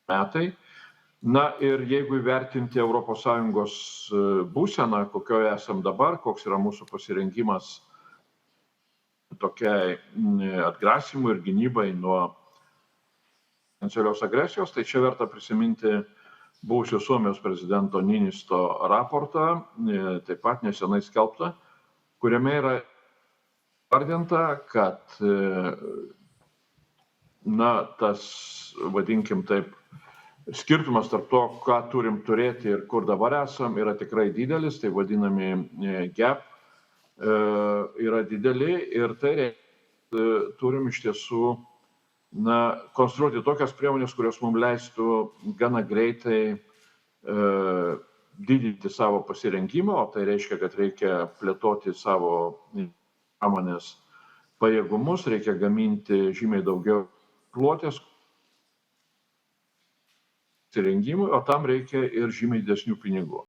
metai. Na ir jeigu įvertinti ES būseną, kokioje esam dabar, koks yra mūsų pasirengimas tokiai atgrasymui ir gynybai nuo potencialios agresijos, tai čia verta prisiminti buvusio Suomijos prezidento Niinisto raportą, taip pat nesenai skelbtą, kuriame yra vardinta, kad tas, vadinkim taip, skirtumas tarp to, ką turim turėti ir kur dabar esam, yra tikrai didelis, tai vadinami gap yra dideli ir tai turim iš tiesų konstruoti tokias priemonės, kurios mums leistų gana greitai didinti savo pasirengimą, o tai reiškia, kad reikia plėtoti savo pramonės pajėgumus, reikia gaminti žymiai daugiau ginkluotės pasirengimui, o tam reikia ir žymiai didesnių pinigų.